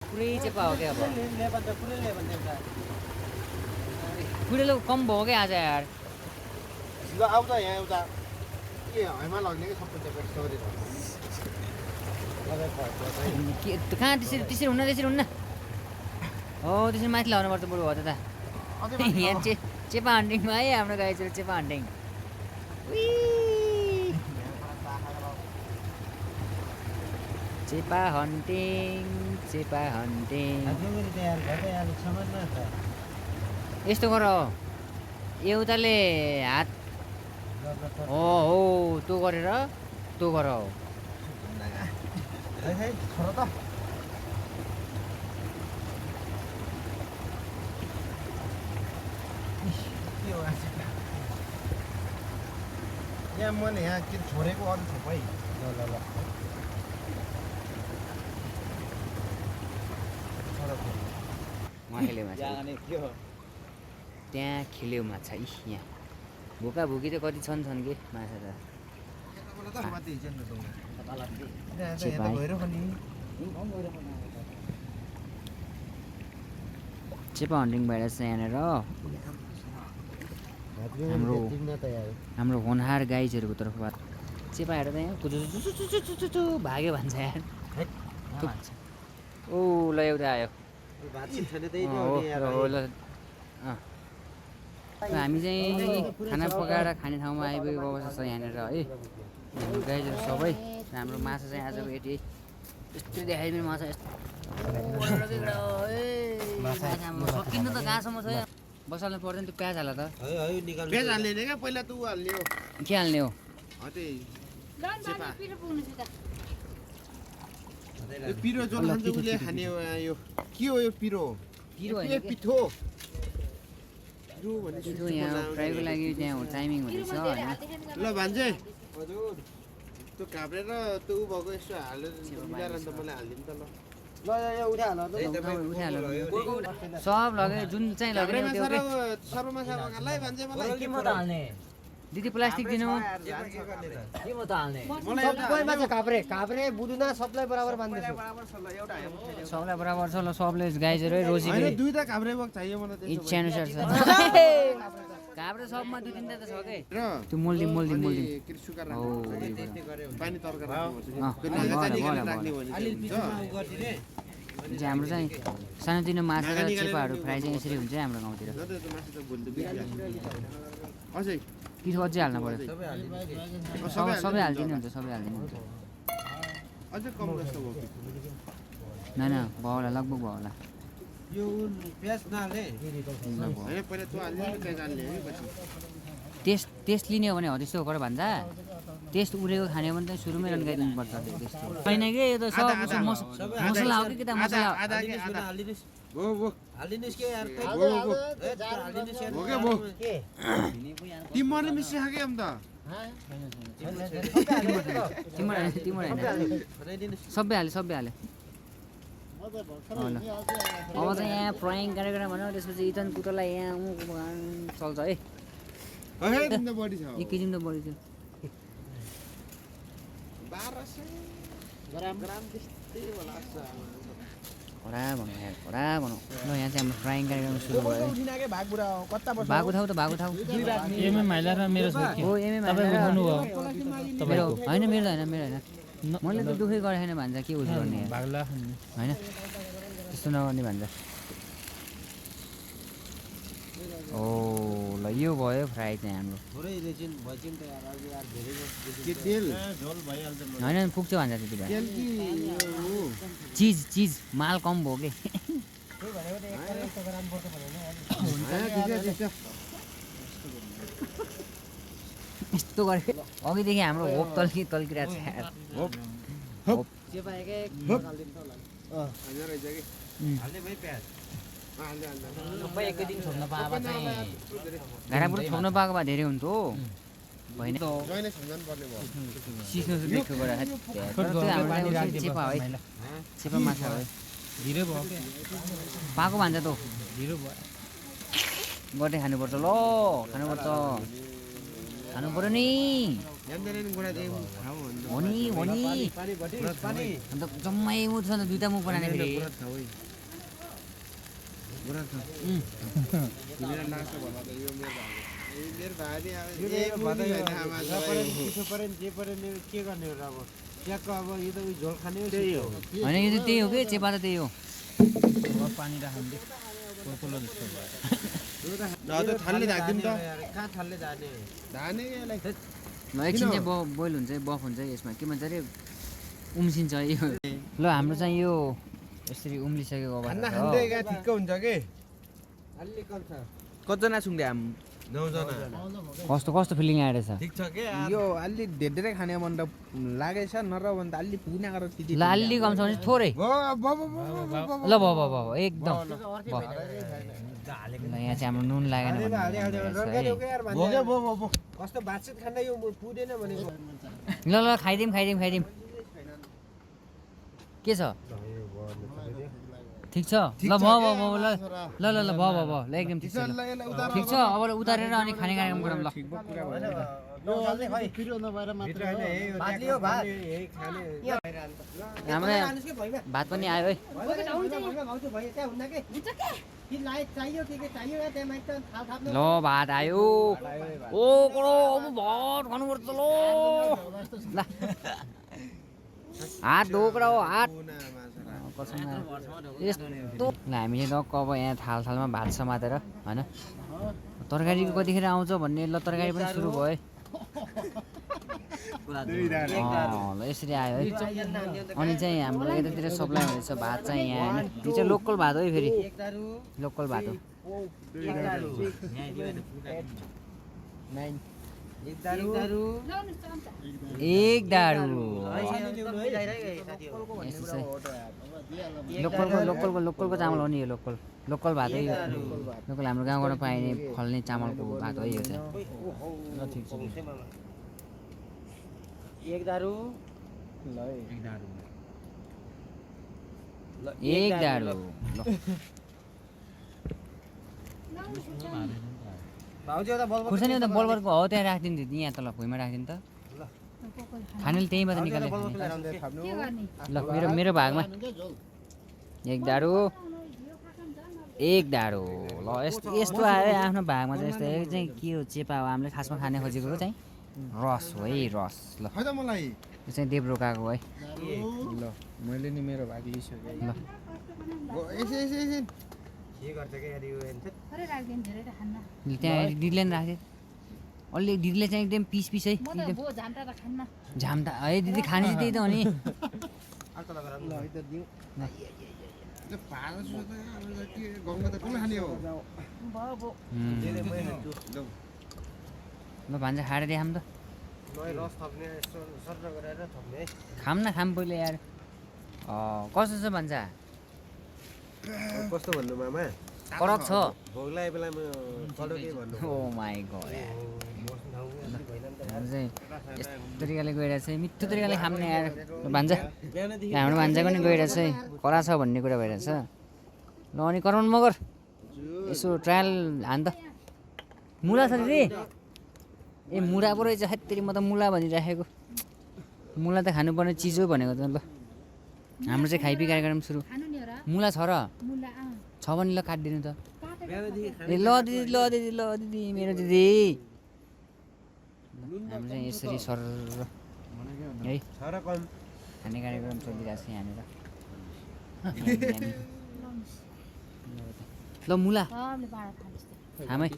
पुरै चेपा हो क्या अब पुरै लोग कम भयो क्या आज यार ल आउँदा यहाँ एउटा के हैमा लग्ने कि सबै त्यो स्टोरी के कहाँ त्यसरी त्यसरी हुन्न हो त्यसरी माथि लाउनुपर्छ बरु हो त यहाँ चेपा हन्टिङमा है हाम्रो गाईचोरी चेपा हन्टिङ चेपा हन्टिङ यस्तो गर एउटाले हात हो त्यो गरेर त्यो गर हो छोरा त यहाँ मैले यहाँ के छोडेको अरू छ भाइ ल उहाँ खेल्यो माछा त्यहाँ खेल्यो माछा यहाँ भोका भोकी त कति छन् कि माछा त चेपा हन्टिङ भएर चाहिँ यहाँनिर हाम्रो होनहार गाइजहरूको तर्फबाट चेपा हेरेर त यहाँ कुचु भाग्यो भन्छ यार ओ ल एउटा आयो हामी चाहिँ खाना पकाएर खाने ठाउँमा आइपुगेको अवस्था छ यहाँनिर है गाइजहरू सबै हाम्रो माछा चाहिँ आजको यति यस्तो देखाइदिनु माछा सकिनु त कहाँसम्म छ बसाल्नु पर्दैन त्यो प्याज हाल त प्याज हाल्ने क्या पहिला तँ हाल्ने हो के हाल्ने हो पिरो जो खान्छ उसले खाने हो यो के हो यो पिरो पिठो यहाँ फ्राईको लागि त्यहाँ टाइमिङ हुँदैछ होइन ल भान्जे हजुर त्यो काब्रे र त्यो उ भएको यसो हालेर मिलाएर अन्त मलाई हालिदिनु त ल सब लगे जुन चाहिँ लगे सर्वमाछा पकालाई भान्जे मलाई के म त हाल्ने दिदी प्लास्टिक दिनु के म त हाल्ने सबैमा छ काब्रे बुदुना सबलाई बराबर बान्दैछु सबलाई बराबर छ ल सबले गाइजहरू है रोजी हैन दुईटा काब्रे बक चाहियो मलाई इच्छा अनुसार छ काब्रे सबमा दुई तिनटा त छ के त्यो मोल्दी कृषुका हो पानी तरकारी हाम्रो चाहिँ सानोतिनो माछा र चेपाहरू फ्राई चाहिँ यसरी हुन्छ हाम्रो गाउँतिर पिठो अझै हाल्नु पर्यो सबै हालिदिनु हुन्छ अझै कम जस्तो भयो होइन भयो होला लगभग भयो होला यो प्याज नहाल्ने हैन पहिला तँ हाल्ने प्याज हाल्ने है पछि टेस्ट लिने हो भने हो त्यस्तो गर भन्छ टेस्ट उडेको खाने हो भने चाहिँ सुरुमै रन्काइदिनु पर्छ त्यस्तो होइन कि यो त सब मसला हो कि त मसला हालिदिनुस् के यार तिम्रो मिस्टी खाके हम त तिम्रो होइन सबै हाले अब चाहिँ यहाँ फ्राइङ कार्यक्रम भन्यो त्यसपछि इथन कुटोलाई यहाँ चल्छ है एक केजी त बढी थियो 1200 ग्राम त्यस्तै होला खडा भनौँ ल यहाँ चाहिँ हाम्रो फ्राइङ कार्यक्रम सुरु भयो भएको ठाउँ हो एमएम होइन मेरो होइन मैले त दुःखै गरेको छैन भन्छ के उस गर्ने होइन त्यस्तो नगर्ने भन्छ ओ ल यो भयो फ्राई चाहिँ हाम्रो होइन पुग्छ भन्छ त्यति भए चिज माल कम भयो कि यस्तो गरे अघिदेखि हाम्रो होप तल्किरहेको छ घाँडापुर छोप्न पाएको भए धेरै हुन्थ्यो होइन सिस्नो देखियो चेपा है चेपा माछा है पाएको भन्छ त गर्दै खानुपर्छ ल खानुपर्छ खानु पर्यो नि जान्दैन नि गोडा दे खाऊ भन्नु हो नि पानी भटी पानी अन्त जम्मै मुख छ अन्त दुईटा मुख बनाने फेरि गोडा छ ओइ गोडा छ तिमीलाई लाग्छ भला त यो मेरो भाइ मेरो भाइ अब पिछो पऱ्यो नि जे पऱ्यो नि के गर्ने हो र अब ट्याक्क अब यो त उयो झोल खाने हो त्यही हो होइन यो त त्यही हो कि चेपा त त्यही हो पानी राख्नु कोलो जस्तो न त थाल्ने राख्दिम त कहाँ थाल्ने जाने धाने यसलाई ल एकछिन चाहिँ बोइल हुन्छ बफ हुन्छ यसमा के भन्छ अरे उम्सिन्छ यो ल हाम्रो चाहिँ यो यसरी उम्लिसकेको खाना अवस्था खाँदै छ गए ठिक्क हुन्छ के अलि कम छ कतिजना सुङ्दै हाम 9 जना कस्तो कस्तो फिलिङ आएर छ ठिक छ के यो अलि धेरै खाने मन त लागेछ नर भने त अलि पुग्ने गरेर त्यति ल अलि कम छ भने थोरै ल एकदम ल यहाँ चाहिँ हाम्रो नुन लागेन भन्ने भोगे भो कस्तो बातचित खाँदा यो पुगेन भनेको ल ल खाइदिउँ के छ ठिक छ ल भयो ल भयो ल एकदम ठिक छ ठिक छ अब उतारेर अनि खाने कार्यक्रम गरौँ ल हाम्रो भात पनि आयो है ल भात आयो ओ कडो अब भात खानुपर्छ ल ल हात ढोक्रा हो हात यस्तो ल हामीले टक्क अब यहाँ थालमा भात समातेर होइन तरकारीको कतिखेर आउँछ भन्ने ल तरकारी पनि सुरु भयो है ल यसरी आयो है अनि चाहिँ हाम्रो यतातिर सप्लाई हुँदैछ भात चाहिँ यहाँ होइन यो चाहिँ लोकल भात हो है फेरि लोकल भात हो एक दारू लोकलको चामल हो नि यो लोकल भात है लोकल हाम्रो गाउँबाट पाइने फल्ने चामलको भात हो यो चाहिँ ल ठिक छ एक दारू एक दारू खुर्सानी त बलबरको हो त्यहाँ राखिदिनु थियो यहाँ तल भुइँमा राखिदिनु त खानेले त्यहीँबाट निकालेर ल मेरो भागमा एक दारू ल यस्तो आयो आफ्नो भागमा चाहिँ यस्तो चाहिँ के हो चेपा हो हामीले खासमा खाने खोजेको चाहिँ रस हो है रस ल खै त मलाई यो चाहिँ देब्रोकाको है ल मैले नि मेरो भाग लिइसकेँ ल एकछिन के गर्छ के यार यो त्यहाँ दिदीले नि राख्यो अलि दिदीले चाहिँ एकदम पिस है एकदम झाम्टा है दिदी खाने चाहिँ त्यही त हो नि ल भान्जा खाएर देखाऊँ त रस थप्ने सर्र गरेर थप्ने खाम न खाम पहिले यार कस्तो छ भान्जा कस्तो भन्नु मामा फरक छ भोग लागेको बेलामा कडो के भन्नु ओ माई गॉड हाम्रो चाहिँ यस्तो तरिकाले गएर चाहिँ मिठो तरिकाले खाम्ने यार भान्जा हाम्रो भान्जाको नि गएर चाहिँ कडा छ भन्ने कुरा भइरहेछ ल अनि कराउनु मगर यसो ट्रायल हान त मुला छ रे ए मुला पो रहेछ हेत्तेरी म त मुला भनिराखेको मुला त खानुपर्ने चिज हो भनेको त ल हाम्रो चाहिँ खाइपी कार्यक्रम सुरु मुला छ र छ भने ल काटिदिनु त ए ल दिदी मेरो दिदी हाम्रो चाहिँ यसरी सर है खाने कार्यक्रम चलिरहेको छ यहाँनिर ल मुला खामै